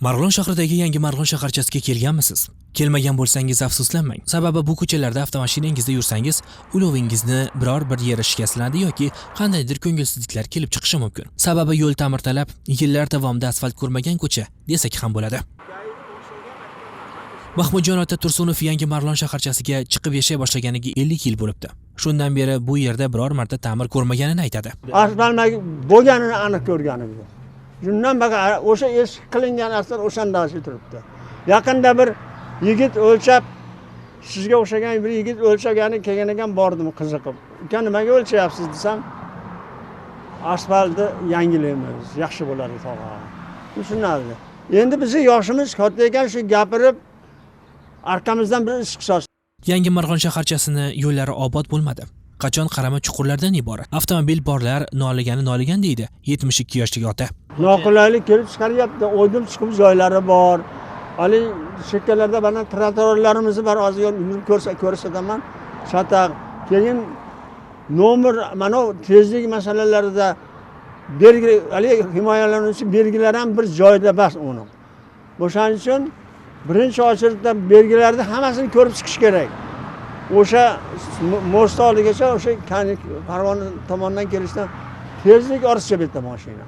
Marg'ilon shahridagi yangi Marg'ilon shaharchasiga kelganmisiz? Kelmagan bo'lsangiz afsuslanmang. Sababi bu ko'chalarda avtomashinangizda yursangiz, ulovingizni biror bir yeri shikastlanadi yoki qandaydir ko'ngilsizliklar kelib chiqishi mumkin. Sababi yo'l ta'mirtalab, yillar davomida asfalt ko'rmagan ko'cha desak ham bo'ladi. Mahmudjon ota Tursunov yangi Marg'ilon shaharchasiga chiqib yashay boshlaganiga 50 yil bo'libdi. Shundan beri bu yerda biror marta ta'mir ko'rmaganini aytadi. Asfalt bo'lganini aniq ko'rganim yo'q. Shundan baqa o'sha eski qilingan asar o'shanda turibdi. Yaqinda bir yigit o'lchab, sizga o'xshagan bir yigit o'lchagani kelgan ekan, bordim qiziqib. Uka nimaga o'lchyapsiz desam, asfaltni yangilaymiz, yaxshi bo'ladi tog'a. Tushunarli. Endi bizning yoshimiz katta ekan, shu gapirib arkamizdan bir ish qilsa. Yangi Marg'ilon shaharchasini yo'llari obod bo'lmadi. Qachon qarama chuqurlardan iborat. Avtomobil borlar noligan deydi 72 yoshli ota. Noqulaylik kelib chiqaryapti. O'ydim chiqib joylari bor. Ali chekkalarda mana trotuarlarimizni bir oz yo'l ko'rsataman. Shataq. Keyin nomer mana tezlik masalalarida belgi ali himoyalanuvchi belgilar ham bir joyda bas uni. O'shaning uchun birinchi ochirda belgilarni hammasini ko'rib chiqish kerak. O'sha most oldigacha o'sha Farg'ona tomondan kelishdan tezlik ortiqcha bitta mashina.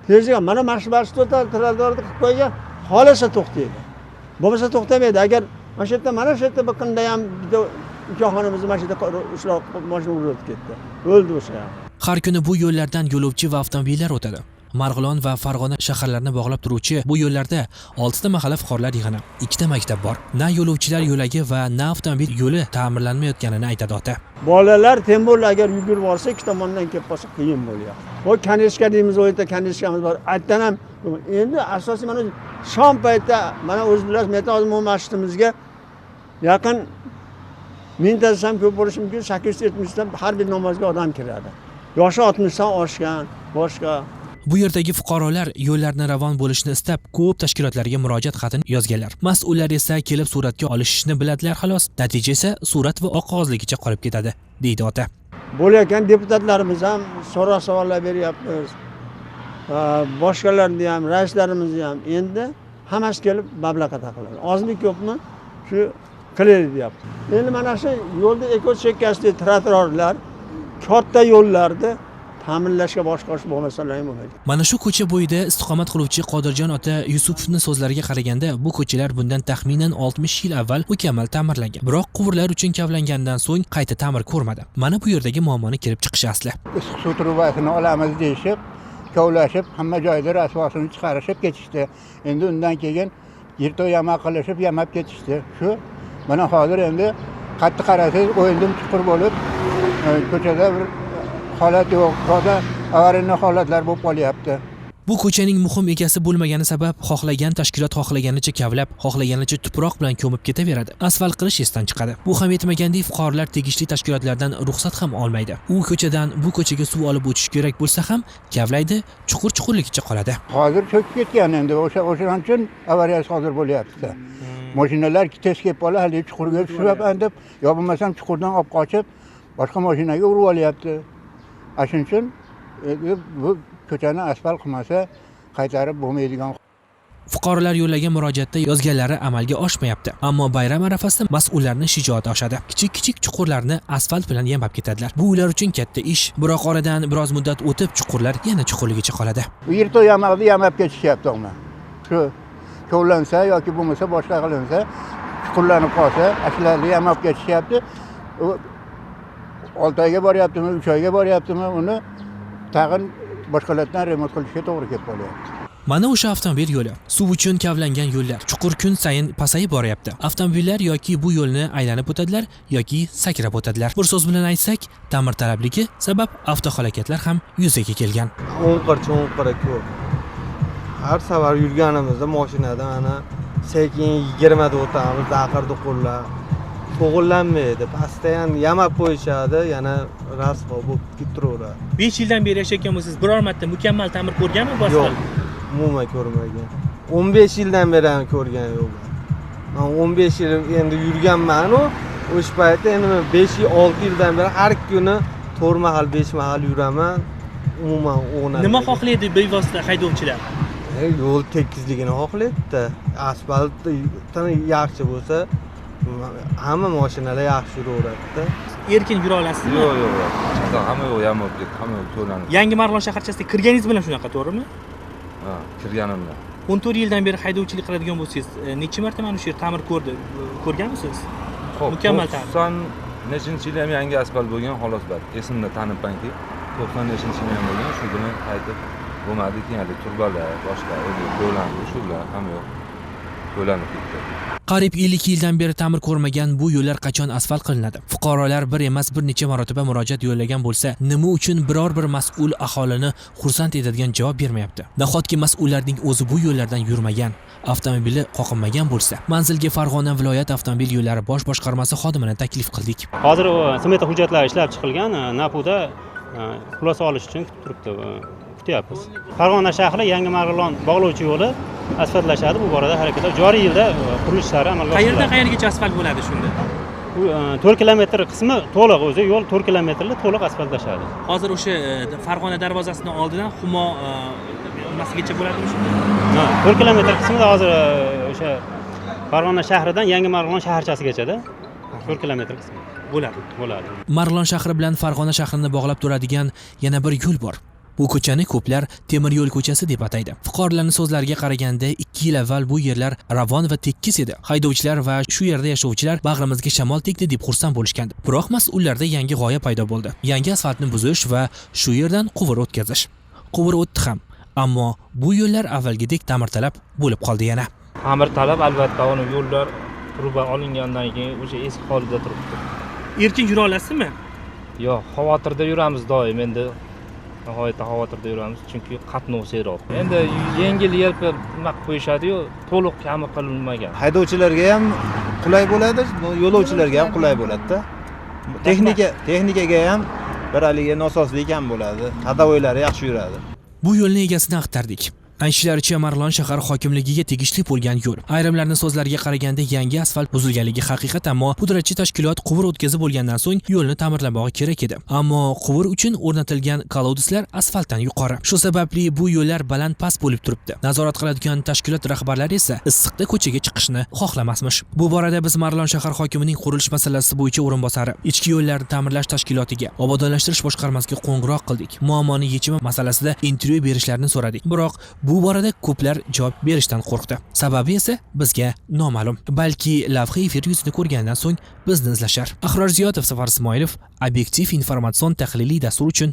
Tezlik mana marshruti trotuarda qilib qo'ygan, xolasa to'xtaydi. Bo'lmasa to'xtamaydi. Agar mana shu yerda mana shu yerda bir qanday ham bitta ukaxonimizni mana shu yerda ushroq mashina urib ketdi. O'ldi o'sha. Har kuni bu yo'llardan yo'lovchi va avtomobillar o'tadi. Marg'ilon va Farg'ona shaharlarini bog'lab turuvchi bu yo'llarda 6 ta mahalla fuqarolar yig'ini, 2 ta maktab bor. Na yo'lovchilar yo'lagi va na avtomobil yo'li ta'mirlanmayotganini aytadi ota. Bolalar temur agar yugurib borsa, ikki tomondan kelib qolsa qiyin bo'lyapti. O kanishka deymiz, o yerda kanishkamiz bor. Aytdan ham endi asosiy mana shom paytda mana o'z bilasiz, metodizm masjidimizga yaqin mingtasi ham ko'p bo'lishi mumkin, 870 dan har bir namozga odam kiradi. Yoshi 60 dan oshgan, boshqa. Bu yerdagi fuqarolar yo'llarni ravon bo'lishini istab, ko'p tashkilotlarga murojaat xatini yozganlar. Mas'ullar esa kelib suratga olishni biladilar xolos. Natija esa surat va oq qog'ozligicha qolib ketadi, deydi ota. Bo'layotgan deputatlarimiz ham so'roq savollar beryapmiz. Boshqalarni ham, raislarimizni ham endi hammasi kelib mablag' taqiladi. Ozmi ko'pmi shu qilaylik deyapti. Endi mana shu yo'lda eko chekkasidagi trotuarlar, katta yo'llarda ta'minlashga boshqa bo'lmasalar ham bo'lmaydi. Mana shu ko'cha bo'yida istiqomat qiluvchi Qodirjon ota Yusupovning so'zlariga qaraganda, bu ko'chalar bundan taxminan 60 yil avval mukammal ta'mirlangan. Biroq quvurlar uchun kavlangandan so'ng qayta ta'mir ko'rmadi. Mana bu yerdagi muammoni kelib chiqishi asli. Issiq suv trubasini olamiz deyishib, kovlashib, hamma joyda rasvosini chiqarishib ketishdi. Endi undan keyin yerto yamoq qilishib, yamab ketishdi. Shu mana hozir endi qatti qarasangiz, o'yindim chuqur bo'lib, ko'chada bir holat yo'q, toza avariya holatlar bo'lib qolyapti. Bu ko'chaning muhim egasi bo'lmagani sabab xohlagan tashkilot xohlaganicha kavlab, xohlaganicha tuproq bilan ko'mib ketaveradi. Asfalt qilish esdan chiqadi. Bu ham yetmagandek fuqarolar tegishli tashkilotlardan ruxsat ham olmaydi. U ko'chadan bu ko'chaga suv olib o'tish kerak bo'lsa ham kavlaydi, chuqurligicha qoladi. Hozir cho'kib ketgan endi o'shaning uchun avariya sodir bo'lyapti. Mashinalar tez kelib qoladi, hali chuqurga tushib deb, yo bo'lmasam chuqurdan olib qochib boshqa mashinaga urib olyapti. Shuning uchun bu ko'chani asfalt qilmasa qaytarib bo'lmaydigan. Fuqarolar yo'llagan murojaatda yozganlari amalga oshmayapti. Ammo bayram arafasida mas'ullarning shijoati oshadi. Kichik chuqurlarni asfalt bilan yamab ketadilar. Bu ular uchun katta ish. Biroq oradan biroz muddat o'tib chuqurlar yana chuqurligicha qoladi. Bu yerto yamoqni yamab ketishyapti o'g'ma. Shu kovlansa yoki bo'lmasa boshqa qilinsa, chuqurlanib qolsa, ashlarni yamab ketishyapti. 6 oyga boryaptimi, 3 oyga boryaptimi, uni tag'in boshqalardan remont qilishga to'g'ri kelib qolyapti. Mana o'sha avtomobil yo'li, suv uchun kavlangan yo'llar chuqur kun sayin pasayib boryapti. Avtomobillar yoki bu yo'lni aylanib o'tadilar yoki sakrab o'tadilar. Bir so'z bilan aytsak, ta'mirtalabligi sabab avtohalokatlar ham yuzaga kelgan. Cho'nqir ko'p. Har safar yurganimizda mashinada mana sekin 20 da o'tamiz, oxirida qo'llar to'g'irlanmaydi. Pastda ham yamab qo'yishadi, yana rasvo bo'lib ketaveradi. 5 yildan beri yashayotgan bo'lsangiz, biror marta mukammal ta'mir ko'rganmi bu asfalt? Yo'q, umuman ko'rmagan. 15 yildan beri ham ko'rgan yo'q. Men 15 yil endi yurganman, o'sha paytda endi 5-6 yildan beri har kuni 4 mahal, 5 mahal yuraman. Umuman o'g'nadi. Nima xohlaydi bevosita haydovchilar? Yo'l tekizligini xohlaydi. Asfalt yaxshi bo'lsa, hamma mashinalar yaxshi yuraveradi. Erkin yura olasizmi? Yo'q, yo'q. Hamma yo'q, yamab ketdi, hamma yo'q to'lanib. Yangi Marg'ilon shaharchasiga kirganingiz bilan shunaqa, to'g'rimi? Ha, kirganimda. 14 yildan beri haydovchilik qiladigan bo'lsangiz, necha marta mana shu yer ta'mir ko'rganmisiz? Xo'p, Mukammal ta'mir. 90-nechinchi yil ham yangi asfalt bo'lgan, xolos bor. Esimda tanibmanki, 90-nechinchi yil ham bo'lgan, shu kuni qaytib bo'lmadi, keyin turbalar, boshqa to'landi, shu bilan hamma yo'q. To'lanib ketdi. Qariyb 50 yildan beri ta'mir ko'rmagan bu yo'llar qachon asfalt qilinadi? Fuqarolar bir emas bir necha marotaba murojaat yo'llagan bo'lsa, nima uchun biror bir mas'ul aholini xursand etadigan javob bermayapti? Nahotki mas'ullarning o'zi bu yo'llardan yurmagan, avtomobili qoqinmagan bo'lsa? Manzilga Farg'ona viloyat avtomobil yo'llari bosh boshqarmasi xodimini taklif qildik. Hozir smeta hujjatlari ishlab chiqilgan, NAPUda xulosa olish uchun kutib turibdi, kutyapmiz. Farg'ona shahri Yangi Marg'ilon bog'lovchi yo'li asfaltlashadi. Bu borada harakatlar joriy yilda qurilish ishlari amalga oshiriladi. Qayergacha asfalt bo'ladi shunda? Bu 4 kilometr qismi to'liq, o'zi yo'l 4 kilometrli to'liq asfaltlashadi. Hozir o'sha Farg'ona darvozasining oldidan Humo nimasigacha bo'ladimi shunda? 4 kilometr qismida hozir o'sha Farg'ona shahridan Yangi Marg'ilon shaharchasigacha-da 4 kilometr qismi bo'ladi. Marg'ilon shahri bilan Farg'ona shahrini bog'lab turadigan yana bir yo'l bor. Bu ko'chani ko'plar temir yo'l ko'chasi deb ataydi. Fuqarolarning so'zlariga qaraganda 2 yil avval bu yerlar ravon va tekis edi. Haydovchilar va shu yerda yashovchilar bag'rimizga shamol tegdi deb xursand bo'lishgandi. Biroq mas'ullarda yangi g'oya paydo bo'ldi. Yangi asfaltni buzish va shu yerdan quvur o'tkazish. Quvur o'tdi ham, ammo bu yo'llar avvalgidek ta'mirtalab bo'lib qoldi yana. Ta'mirtalab albatta, uni yo'llar turba olingandan keyin o'sha eski holida turibdi. Erkin yura olasizmi? Yo'q, xavotirda yuramiz doim. Endi nihoyatda xavotirda yuramiz, chunki qatnov serob. Endi yengil-yelpi nima qilib qo'yishadi-yu, to'liq kami qilinmagan. Haydovchilarga ham qulay bo'ladi, yo'lovchilarga ham qulay bo'ladi-da. Texnikaga ham bir haliga nosozlik ham bo'ladi. Hadovoylari yaxshi yuradi. Bu yo'lni egasini axtardik. Aytishlaricha Marg'ilon shahar hokimligiga tegishli bo'lgan yo'l. Ayrimlarning so'zlariga qaraganda yangi asfalt buzilganligi haqiqat, ammo pudratchi tashkilot quvur o'tkazib bo'lgandan so'ng yo'lni ta'mirlamog'i kerak edi. Ammo quvur uchun o'rnatilgan koloduslar asfaltdan yuqori. Shu sababli bu yo'llar baland-past bo'lib turibdi. Nazorat qiladigan tashkilot rahbarlari esa issiqda ko'chaga chiqishni xohlamasmish. Bu borada biz Marg'ilon shahar hokimining qurilish masalasi bo'yicha o'rinbosari, ichki yo'llarni ta'mirlash tashkilotiga, obodonlashtirish boshqarmasiga qo'ng'iroq qildik. Muammoni yechimi masalasida intervyu berishlarini so'radik. Biroq bu borada ko'plar javob berishdan qo'rqdi. Sababi esa bizga noma'lum. Balki lavha efir yuzini ko'rgandan so'ng bizni izlashar. Ahror Ziyodov, Safar Ismoilov, Obyektiv informatsion tahliliy dastur uchun